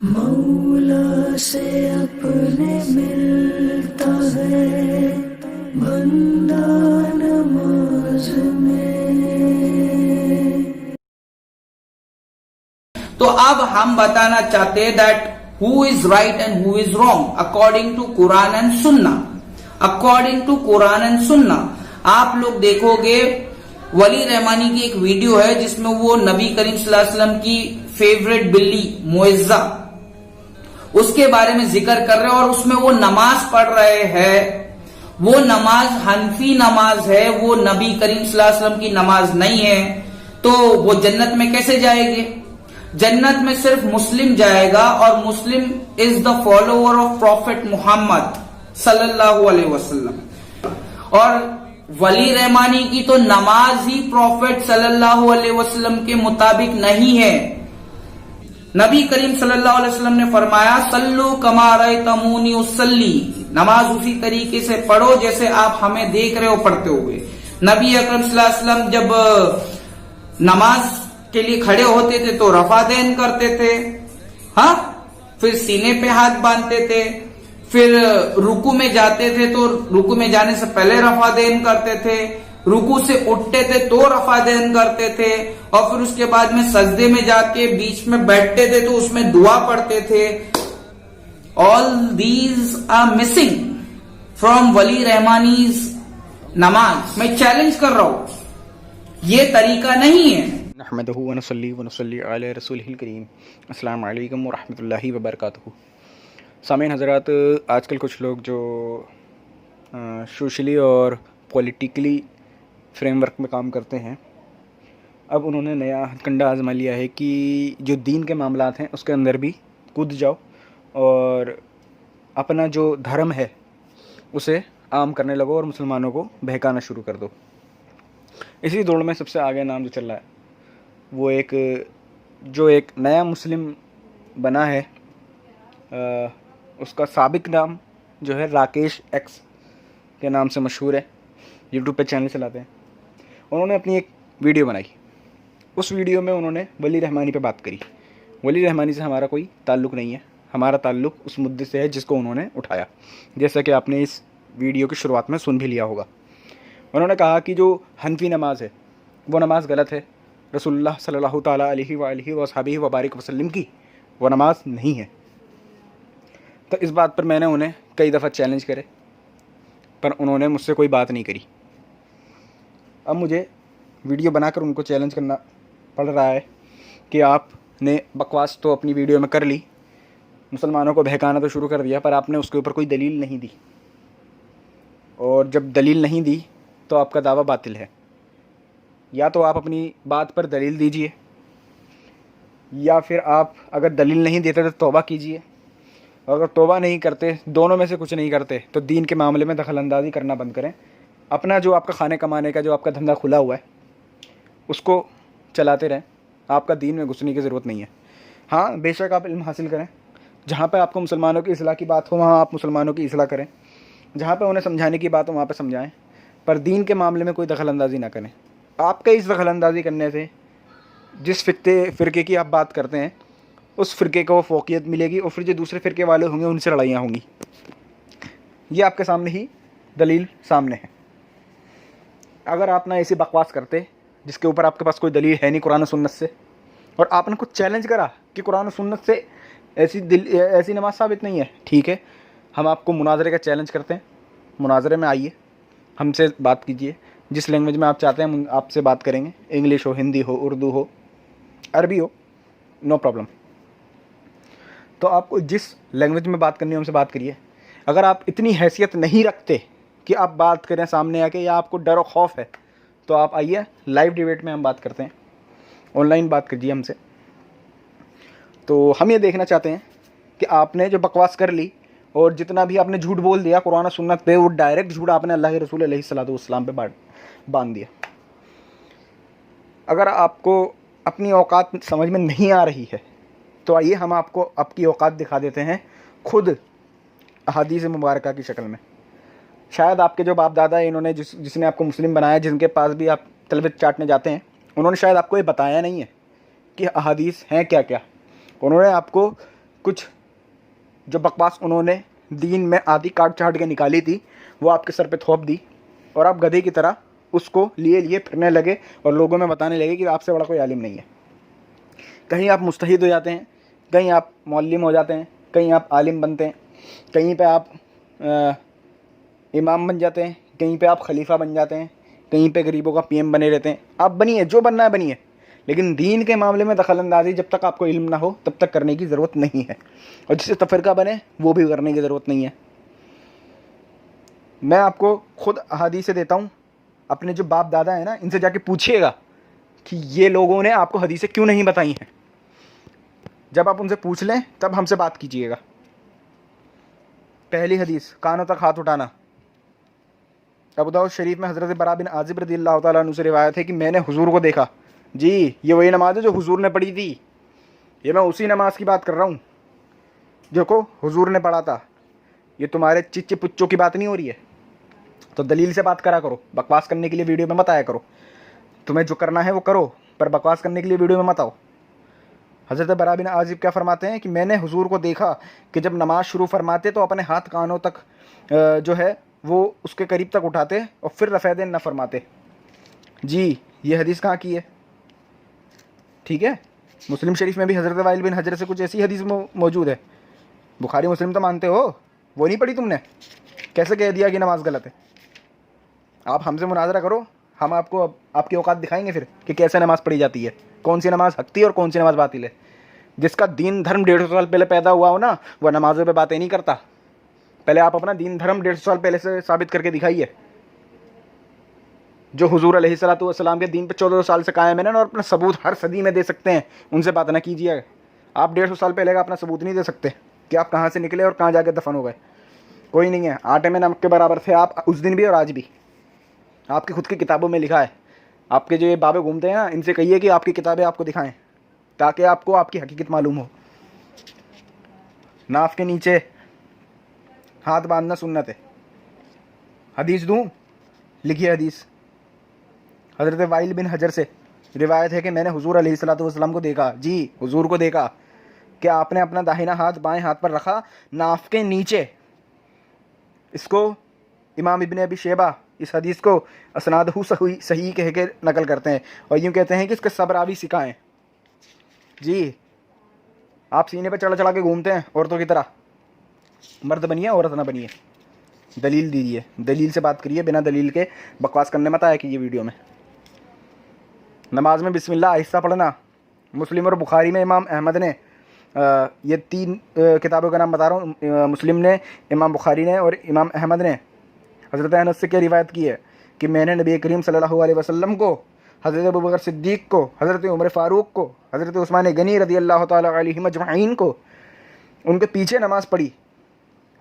मौला से अपने मिलता है बंदा नमाज में। तो अब हम बताना चाहते हैं that who is right and who is wrong according to Quran and Sunnah. According to Quran and Sunnah आप लोग देखोगे वली रहमानी की एक वीडियो है जिसमें वो नबी करीम सल्लल्लाहु अलैहि वसल्लम की फेवरेट बिल्ली मुइज्जा उसके बारे में जिक्र कर रहे हैं और उसमें वो नमाज पढ़ रहे हैं। वो नमाज हनफी नमाज है, वो नबी करीम सल्लल्लाहु अलैहि वसल्लम की नमाज नहीं है। तो वो जन्नत में कैसे जाएंगे? जन्नत में सिर्फ मुस्लिम जाएगा और Muslim is the follower of prophet Muhammad सल्लल्लाहु अलैहि वसल्लम। और वली रहमानी की तो नमाज ही प्रॉफिट सल्लल्लाहु अलैहि वसल्लम के मुताबिक नहीं है। नबी करीम सल्लल्लाहु अलैहि वसल्लम ने फरमाया सल्लु कमा रअयतमूनी उसल्ली, नमाज उसी तरीके से पढ़ो जैसे आप हमें देख रहे हो पढ़ते हुए। नबी अकरम सल्लल्लाहु अलैहि वसल्लम जब नमाज के लिए खड़े होते थे तो रफादैन करते थे, हाँ, फिर सीने पे हाथ बांधते थे, फिर रुकू में जाते थे तो रुकू में जाने से पहले रफादैन करते थे, रुकू से उठते थे तो रफादैन करते थे, और फिर उसके बाद में सजदे में जाके बीच में बैठते थे तो उसमें दुआ पढ़ते थे। All these are missing from Wali Rahmani's नमाज। मैं चैलेंज कर रहा हूं, ये तरीका नहीं है। नहमदहु व नसल्ली अला रसूलिहिल करीम। अस्सलामु अलैकुम व रहमतुल्लाहि व बरकातुहू। सामीन हज़रात, आजकल कुछ लोग जो सोशली और पॉलिटिकली फ्रेमवर्क में काम करते हैं, अब उन्होंने नया हथकंडा आजमा लिया है कि जो दीन के मामलात हैं उसके अंदर भी कूद जाओ और अपना जो धर्म है उसे आम करने लगो और मुसलमानों को बहकाना शुरू कर दो। इसी दौड़ में सबसे आगे नाम जो चल रहा है वो एक नया मुस्लिम बना है, उसका साबिक नाम जो है राकेश एक्स के नाम से मशहूर है, यूट्यूब पे चैनल चलाते हैं। उन्होंने अपनी एक वीडियो बनाई। उस वीडियो में उन्होंने वली रहमानी पे बात करी। वली रहमानी से हमारा कोई ताल्लुक़ नहीं है, हमारा ताल्लुक़ उस मुद्दे से है जिसको उन्होंने उठाया, जैसा कि आपने इस वीडियो की शुरुआत में सुन भी लिया होगा। उन्होंने कहा कि जो हनफी नमाज है वो नमाज गलत है, रसूलुल्लाह सल्लल्लाहु ताला अलैहि व आलिहि व अस्हाबिहि व बारिक वसल्लम की वो नमाज नहीं है। तो इस बात पर मैंने उन्हें कई दफ़ा चैलेंज करे, पर उन्होंने मुझसे कोई बात नहीं करी। अब मुझे वीडियो बनाकर उनको चैलेंज करना पड़ रहा है कि आपने बकवास तो अपनी वीडियो में कर ली, मुसलमानों को बहकाना तो शुरू कर दिया, पर आपने उसके ऊपर कोई दलील नहीं दी, और जब दलील नहीं दी तो आपका दावा बातिल है। या तो आप अपनी बात पर दलील दीजिए, या फिर आप अगर दलील नहीं देते तो तौबा कीजिए, और अगर तौबा नहीं करते, दोनों में से कुछ नहीं करते, तो दीन के मामले में दखल अंदाज़ी करना बंद करें। अपना जो आपका खाने कमाने का जो आपका धंधा खुला हुआ है उसको चलाते रहें, आपका दीन में घुसने की ज़रूरत नहीं है। हाँ, बेशक आप इल्म हासिल करें, जहाँ पे आपको मुसलमानों की इस्लाह की बात हो वहाँ आप मुसलमानों की इस्लाह करें, जहाँ पे उन्हें समझाने की बात हो वहाँ पे समझाएं, पर दीन के मामले में कोई दखल अंदाज़ी ना करें। आपके इस दखल अंदाज़ी करने से जिस फ़िरके की आप बात करते हैं उस फ़िरके को फ़ौक़ियत मिलेगी, और फिर जो दूसरे फ़िरके वाले होंगे उनसे लड़ाइयाँ होंगी। ये आपके सामने ही दलील सामने है। अगर आप ना ऐसी बकवास करते जिसके ऊपर आपके पास कोई दलील है नहीं कुरान और सुन्नत से, और आपने कुछ चैलेंज करा कि कुरान और सुन्नत से ऐसी नमाज साबित नहीं है, ठीक है, हम आपको मुनाजरे का चैलेंज करते हैं। मुनाजरे में आइए, हमसे बात कीजिए, जिस लैंग्वेज में आप चाहते हैं हम आपसे बात करेंगे, इंग्लिश हो, हिंदी हो, उर्दू हो, अरबी हो, नो प्रॉब्लम। तो आपको जिस लैंग्वेज में बात करनी है हमसे बात करिए। अगर आप इतनी हैसियत नहीं रखते कि आप बात करें सामने आके, या आपको डर और खौफ है, तो आप आइए, लाइव डिबेट में हम बात करते हैं, ऑनलाइन बात कीजिए हमसे। तो हम ये देखना चाहते हैं कि आपने जो बकवास कर ली और जितना भी आपने झूठ बोल दिया कुरान और सुन्नत पे, वो डायरेक्ट झूठ आपने अल्लाह के रसूल अलैहिस्सलातु वस्सलाम पे बांध दिया। अगर आपको अपनी औकात समझ में नहीं आ रही है तो आइए हम आपको आपकी औकात दिखा देते हैं, खुद अहादीस मुबारका की शक्ल में। शायद आपके जो बाप दादा है, इन्होंने जिसने आपको मुस्लिम बनाया, जिनके पास भी आप तलबत चाटने जाते हैं, उन्होंने शायद आपको ये बताया नहीं है कि अहादीस हैं क्या क्या। उन्होंने आपको कुछ जो बकवास उन्होंने दीन में आधी काट चाट के निकाली थी वो आपके सर पे थोप दी और आप गधे की तरह उसको लिए लिए फिरने लगे और लोगों में बताने लगे कि आपसे बड़ा कोई आलिम नहीं है। कहीं आप मुस्तहिद हो जाते हैं, कहीं आप मौल्लिम हो जाते हैं, कहीं आप आलिम बनते हैं, कहीं पे आप इमाम बन जाते हैं, कहीं पे आप खलीफा बन जाते हैं, कहीं पे गरीबों का पीएम बने रहते हैं। आप बनिए, जो बनना है बनिए, लेकिन दीन के मामले में दखलंदाजी जब तक आपको इल्म ना हो तब तक करने की ज़रूरत नहीं है, और जिससे तफरका बने वो भी करने की ज़रूरत नहीं है। मैं आपको खुद हदीसें देता हूँ, अपने जो बाप दादा हैं ना, इनसे जाके पूछिएगा कि ये लोगों ने आपको हदीसें क्यों नहीं बताई हैं। जब आप उनसे पूछ लें तब हमसे बात कीजिएगा। पहली हदीस, कानों तक हाथ उठाना। अबू दाऊद शरीफ में हज़रत बरा बिन आज़िब रज़ियल्लाहु ताला अन्हु से रिवायत है कि मैंने हुजूर को देखा। जी, ये वही नमाज है जो हुजूर ने पढ़ी थी। ये मैं उसी नमाज की बात कर रहा हूँ जो को हुजूर ने पढ़ा था। ये तुम्हारे चिच्चे पुच्चों की बात नहीं हो रही है। तो दलील से बात करा करो, बकवास करने के लिए वीडियो में मत आया करो। तुम्हें जो करना है वो करो, पर बकवास करने के लिए वीडियो में मत आओ। हज़रत बरा बिन आज़िब क्या फरमाते हैं कि मैंने हुजूर को देखा कि जब नमाज शुरू फरमाते तो अपने हाथ कानों तक जो है वो उसके करीब तक उठाते और फिर रफ़ैदैन न फरमाते। जी, ये हदीस कहाँ की है? ठीक है, मुस्लिम शरीफ में भी हज़रत वाइल बिन हजर से कुछ ऐसी हदीस मौजूद है। बुखारी मुस्लिम तो मानते हो, वो नहीं पढ़ी तुमने? कैसे कह दिया कि नमाज गलत है? आप हमसे मुनाजरा करो, हम आपको आपकी औकात दिखाएंगे फिर कि कैसे नमाज़ पढ़ी जाती है, कौन सी नमाज़ हक़ है और कौन सी नमाज़ बातिल है। जिसका दीन धर्म 150 साल पहले पैदा हुआ हो ना, वह नमाज़ों पे बातें नहीं करता। पहले आप अपना दीन धर्म 150 साल पहले से साबित करके दिखाइए। जो हुजूर अलैहिस्सलातु वस्सलाम के दीन पे 1400 साल से कायम है ना, और अपना सबूत हर सदी में दे सकते हैं, उनसे बात ना कीजिए। आप 150 साल पहले का अपना सबूत नहीं दे सकते कि आप कहाँ से निकले और कहाँ जाके दफन हो गए। कोई नहीं है, आटे में नमक के बराबर थे आप उस दिन भी और आज भी। आपकी खुद की किताबों में लिखा है। आपके जो ये बाबे घूमते हैं ना, इनसे कहिए कि आपकी किताबें आपको दिखाएं ताकि आपको आपकी हकीकत मालूम हो। नाफ के नीचे हाथ बांधना सुन्नत है। हदीस दूँ? लिखिए हदीस। हज़रत वाइल बिन हजर से रिवायत है कि मैंने हुजूर अलैहिस्सलातु वस्सलाम को देखा। जी, हुजूर को देखा कि आपने अपना दाहिना हाथ बाएं हाथ पर रखा, नाफ के नीचे। इसको इमाम इब्ने अबी शैबा इस हदीस को असनादहु सही कह के नकल करते हैं और यूँ कहते हैं कि इसके सब रावी सिकाएँ। जी, आप सीने पर चढ़ा चढ़ा के घूमते हैं औरतों की तरह। मर्द बनिए, औरत ना बनिए। दलील दीजिए, दलील से बात करिए, बिना दलील के बकवास करने मत आया कि ये वीडियो में। नमाज में बिस्मिल्लाह आहिस्ता पढ़ना। मुस्लिम और बुखारी में इमाम अहमद ने ये 3 किताबों का नाम बता रहा हूँ, मुस्लिम ने, इमाम बुखारी ने और इमाम अहमद ने हज़रत अनस से क्या रिवायत की है कि मैंने नबी करीम सल्लल्लाहु अलैहि वसल्लम को, हज़रत अबू बकर सिद्दीक़ को, हज़रत उमर फ़ारूक को, हज़रत उस्मान गनी रज़ियल्लाहु ताला अलैहिम अजमईन को, उनके पीछे नमाज़ पढ़ी।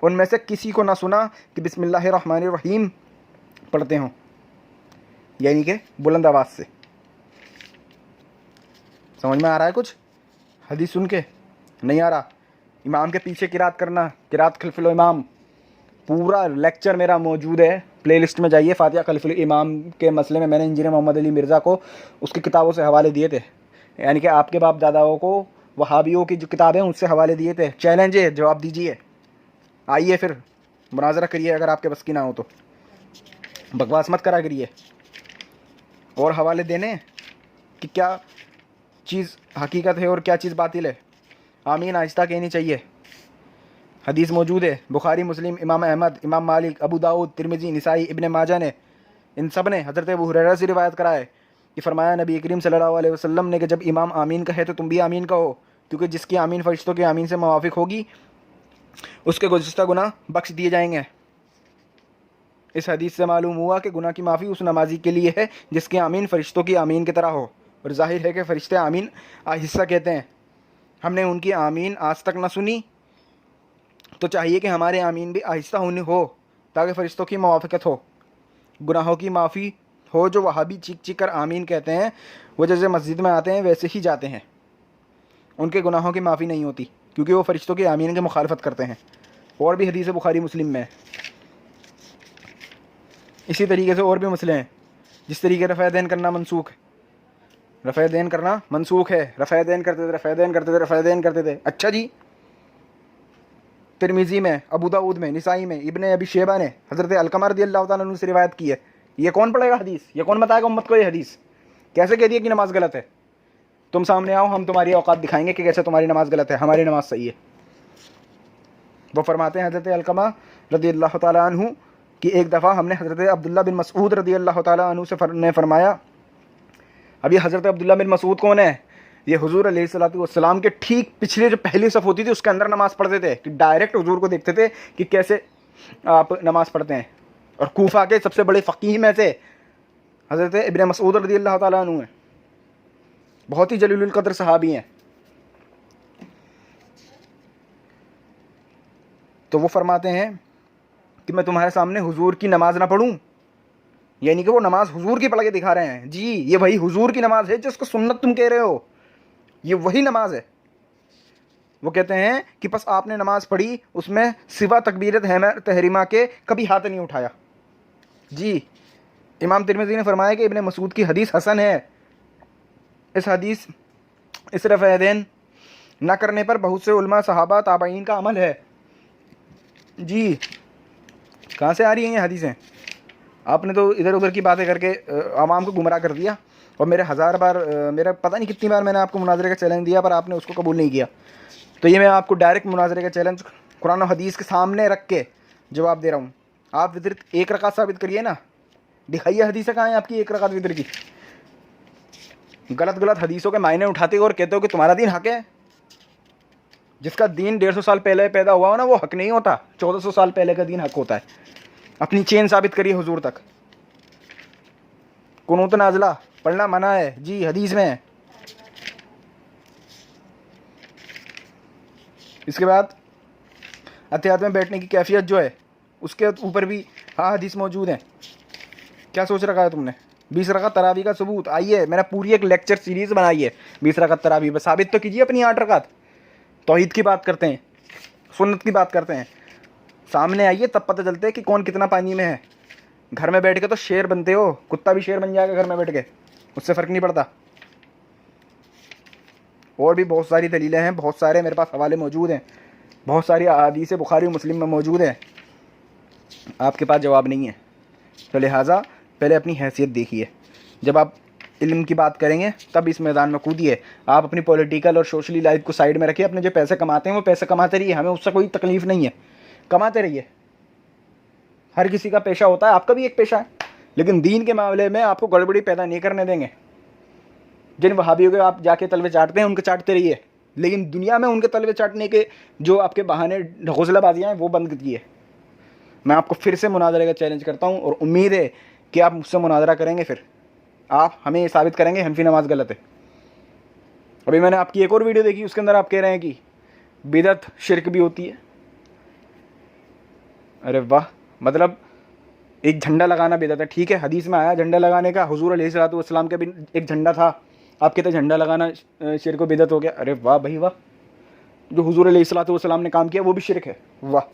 उनमें से किसी को ना सुना कि बिस्मिल्लाहिर्रहमानिर्रहीम पढ़ते हों, यानी कि बुलंद आवाज़ से। समझ में आ रहा है कुछ? हदीस सुन के नहीं आ रहा? इमाम के पीछे किरात करना, किरात खल्फुल इमाम, पूरा लेक्चर मेरा मौजूद है, प्लेलिस्ट में जाइए। फातिहा खल्फुल इमाम के मसले में मैंने इंजीनियर मोहम्मद अली मिर्ज़ा को उसकी किताबों से हवाले दिए थे, यानी कि आपके बाप दादाओं को वहाबियों की जो किताबें उससे हवाले दिए थे। चैलेंज है, जवाब दीजिए। आइए फिर मुनाजरा करिए, अगर आपके बस की ना हो तो। बकवास मत करा करिए। और हवाले देने कि क्या चीज़ हकीकत है और क्या चीज़ बातिल है। आमीन आहिस्ता कहनी चाहिए। हदीस मौजूद है, बुखारी, मुस्लिम, इमाम अहमद, इमाम मालिक, अबू दाऊद, तिरमिज़ी, निसाई, इब्ने माजा ने, इन सब ने हज़रत अबू हुरैरा से रिवायत करा है कि फरमाया नबी करीम सल्लल्लाहु अलैहि वसल्लम ने कि जब इमाम आमीन कहे तो तुम भी आमीन कहो, क्योंकि जिसकी आमीन फरिश्तों की आमीन से मुवाफिक होगी उसके गुज़िश्ता गुनाह बख्श दिए जाएंगे। इस हदीस से मालूम हुआ कि गुनाह की माफ़ी उस नमाजी के लिए है जिसकी आमीन फरिश्तों की आमीन की तरह हो, और जाहिर है कि फरिश्ते आमीन आहिस्ता कहते हैं। हमने उनकी आमीन आज तक न सुनी, तो चाहिए कि हमारे आमीन भी आहिस्ता होनी हो ताकि फरिश्तों की मुवाफ़क़त हो, गुनाहों की माफ़ी हो। जो वहाबी चीख चीख कर आमीन कहते हैं, वो जैसे मस्जिद में आते हैं वैसे ही जाते हैं, उनके गुनाहों की माफ़ी नहीं होती, क्योंकि वो फरिश्तों की आमीन की मुखालफत करते हैं। और भी हदीस बुखारी मुस्लिम में है। इसी तरीके से और भी मसले हैं। जिस तरीके रफ़ैदैन करना मनसूख है, रफ़ैदैन करना मनसूख है, रफ़ैदैन करते थे, रफ़ैदैन करते थे, रफ़ैदैन करते थे। अच्छा जी, तिरमिज़ी में, अबू दाऊद में, निसाई में, इब्ने अबी शेबा ने हज़रत अलकमा रज़ियल्लाहु ताला अन्हु से रिवायत की है। ये कौन पढ़ेगा हदीस? ये कौन बताएगा उम्मत को ये हदीस? कैसे कह दिया कि नमाज गलत है? तुम सामने आओ, हम तुम्हारी औकात दिखाएंगे कि कैसे तुम्हारी नमाज गलत है, हमारी नमाज सही है। वो फरमाते हैं हज़रत अलकमा रज़ियल्लाहु ताला अन्हु कि एक दफ़ा हमने हज़रत अब्दुल्ला बिन मसऊद रज़ियल्लाहु ताला अन्हु ने फरमाया, अब ये हज़रत अब्दुल्ला बिन मसऊद कौन है? ये हुजूर अलैहिस्सलातु वस्सलाम के ठीक पिछले जो पहली सफ़ होती थी उसके अंदर नमाज़ पढ़ते थे, कि डायरेक्ट हुजूर को देखते थे कि कैसे आप नमाज़ पढ़ते हैं। और कूफा के सबसे बड़े फ़कीह में से हज़रत इब्ने मसऊद रज़ियल्लाहु ताला अन्हु हैं, बहुत ही जलीलुल क़द्र सहाबी हैं। तो वो फरमाते हैं कि मैं तुम्हारे सामने हुजूर की नमाज ना पढ़ूं, यानी कि वो नमाज हुजूर की पढ़ के दिखा रहे हैं। जी, ये वही हुजूर की नमाज है जिसको सुन्नत तुम कह रहे हो, ये वही नमाज है। वो कहते हैं कि बस आपने नमाज पढ़ी, उसमें सिवा तकबीरत तहरीमा के कभी हाथ नहीं उठाया। जी, इमाम तिरमिज़ी ने फरमाया कि इब्ने मसूद की हदीस हसन है। इस हदीस इस रफ़ैदैन न करने पर बहुत से उलमा, सहाबा, ताबईन का अमल है। जी, कहाँ से आ रही हैं ये हदीसें? आपने तो इधर उधर की बातें करके आवाम को गुमराह कर दिया। और मेरे हज़ार बार, मेरा पता नहीं कितनी बार मैंने आपको मुनाजरे का चैलेंज दिया, पर आपने उसको कबूल नहीं किया। तो ये मैं आपको डायरेक्ट मुनाजरे का चैलेंज कुरान और हदीस के सामने रख के जवाब दे रहा हूँ। आप वितर एक रकात साबित करिए ना, दिखाइए हदीसें कहाँ हैं आपकी एक रकात वितर की। गलत गलत हदीसों के मायने उठाते हो और कहते हो कि तुम्हारा दीन हक है। जिसका दीन 150 साल पहले पैदा हुआ हो ना, वो हक नहीं होता। 1400 साल पहले का दीन हक होता है। अपनी चेन साबित करिए हुजूर तक। कुनूत नाज़िला पढ़ना मना है, जी हदीस में है। इसके बाद अतियात में बैठने की कैफियत जो है उसके ऊपर भी हाँ हदीस मौजूद है। क्या सोच रखा है तुमने? 20 रकात तरावी का सबूत, आइए मैंने पूरी एक लेक्चर सीरीज़ बनाई है 20 रकात तरावी पर, साबित तो कीजिए अपनी 8 रकात। तौहीद की बात करते हैं, सुन्नत की बात करते हैं, सामने आइए तब पता चलता है कि कौन कितना पानी में है। घर में बैठ के तो शेर बनते हो, कुत्ता भी शेर बन जाएगा घर में बैठ के, उससे फ़र्क नहीं पड़ता। और भी बहुत सारी दलीलें हैं, बहुत सारे मेरे पास हवाले मौजूद हैं, बहुत सारी अहादीस बुखारी मुस्लिम में मौजूद हैं। आपके पास जवाब नहीं है, तो लिहाजा पहले अपनी हैसियत देखिए। जब आप इल्म की बात करेंगे तब इस मैदान में कूदिए। आप अपनी पॉलिटिकल और सोशली लाइफ को साइड में रखिए। अपने जो पैसे कमाते हैं वो पैसे कमाते रहिए, हमें उससे कोई तकलीफ़ नहीं है, कमाते रहिए। हर किसी का पेशा होता है, आपका भी एक पेशा है, लेकिन दीन के मामले में आपको गड़बड़ी पैदा नहीं करने देंगे। जिन वहाबियों के आप जाके तलवे चाटते हैं उनके चाटते रहिए, लेकिन दुनिया में उनके तलवे चाटने के जो आपके बहाने ढकोसलाबाजियाँ हैं वो बंद कीजिए। मैं आपको फिर से मुनाजरे का चैलेंज करता हूँ और उम्मीद है कि आप मुझसे मुनाजरा करेंगे। फिर आप हमें ये साबित करेंगे हनफी नमाज गलत है। अभी मैंने आपकी एक और वीडियो देखी, उसके अंदर आप कह रहे हैं कि बिदअत शिरक भी होती है। अरे वाह, मतलब एक झंडा लगाना बिदअत है, ठीक है, हदीस में आया झंडा लगाने का। हुजूर अलैहिस्सलातु वस्सलाम के भी एक झंडा था, आप कहते झंडा लगाना शिरक व बिदअत हो गया। अरे वाह भाई वाह, जो हुजूर अलैहिस्सलातु वस्सलाम ने काम किया वो भी शिरक है। वाह,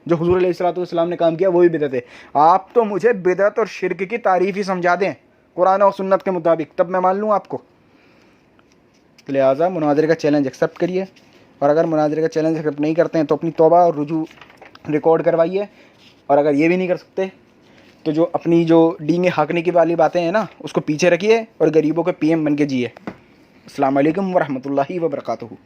जो हुजूर अलैहिस्सलातु वस्सलाम ने काम किया वो भी बिदअत है। आप तो मुझे बिदअत और शिरक की तारीफ़ ही समझा दें कुरान और सुन्नत के मुताबिक, तब मैं मान लूँ आपको। लिहाजा मुनाजरे का चैलेंज एक्सेप्ट करिए, और अगर मुनाजरे का चैलेंज एक्सेप्ट नहीं करते हैं तो अपनी तौबा और रुजू रिकॉर्ड करवाइए। और अगर ये भी नहीं कर सकते तो जो अपनी जो डींगे हाँकने की वाली बातें हैं ना, उसको पीछे रखिए और गरीबों के PM बन के जिए। अस्सलाम वालेकुम व रहमतुल्लाहि व बरकातुहू।